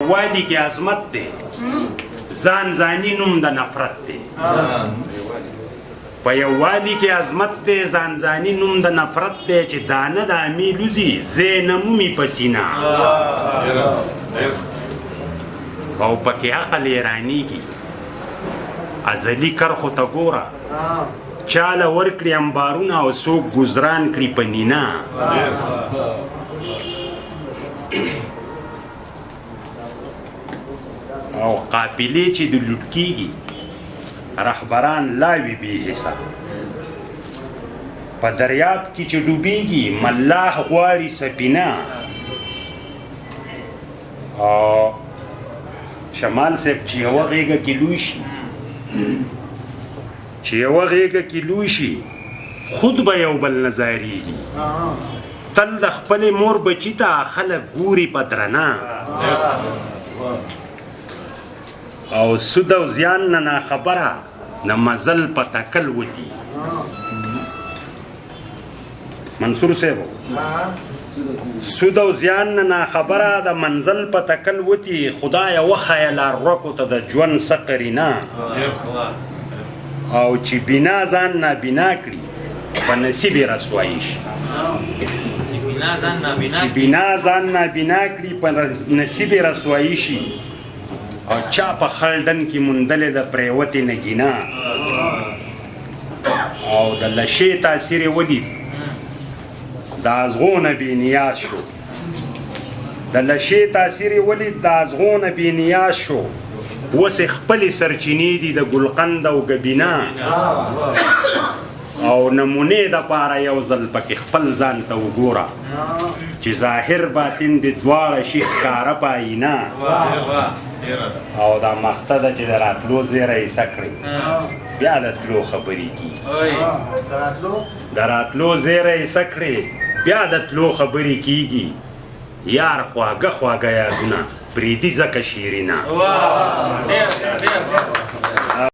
یووالي کې عظمت دی ځان ځاني نوم د نفرت دی په یووالي کې عظمت دی ځان ځاني نوم د نفرت دی چې دانه د امې لوزي ځای نه مومي په سینه او پکې عقل یې رانیږي ازلي کرخو ته ګوره چاله ورکړي انبارونه او څوک ګزران کړي په نینا او قافلې چې د لوټ کېږي رهبران لاوي بې حسه په دریاب کې چې ډوبېږي ملاح غواړي سفینه او شمال صاحب چې یوه غېږه کې لوی شي چې یوه غېږه کې لوی شي خود به یو بل نظارېږي تل د خپلې مور بچي ته خلک ګوري په درنه او سود او زیان نه ناخبره نه مزل په تکل وتي منصور صاحب سود او زیان نه ناخبره د منزل په تکل وتي خدایه وښیه لارورکو ته د ژوند څه قرینه او چې بنا ځان نابینا کړي په نصیب یې رسوایي شي چې بنا ځان نابینا کړي په نصیب یې رسوایي شي او چا په خلډن کې موندلې د پریوتې نګینا او د لشې تاثیر یې ولید د ازغونه بېنیاز شو د لشې تاثیر یې ولید د ازغونه بېنیاز شو اوس یې خپلې سرچینې دي د ګلقند او ګبینا او نمونې دپاره یو ځل پکې خپل ځان ته وګوره چې ظاهر باطن دې دواړه شي ښکاره په آیینه او دا مخته ده چې د راتلو زیره یې څه کړې بیا د تلو خبرې کېږي د راتلو زیره یې څه کړې بیا د تلو خبرې کېږي یار خواږه خواږه یادونه پرېږدي ځکه شیرینه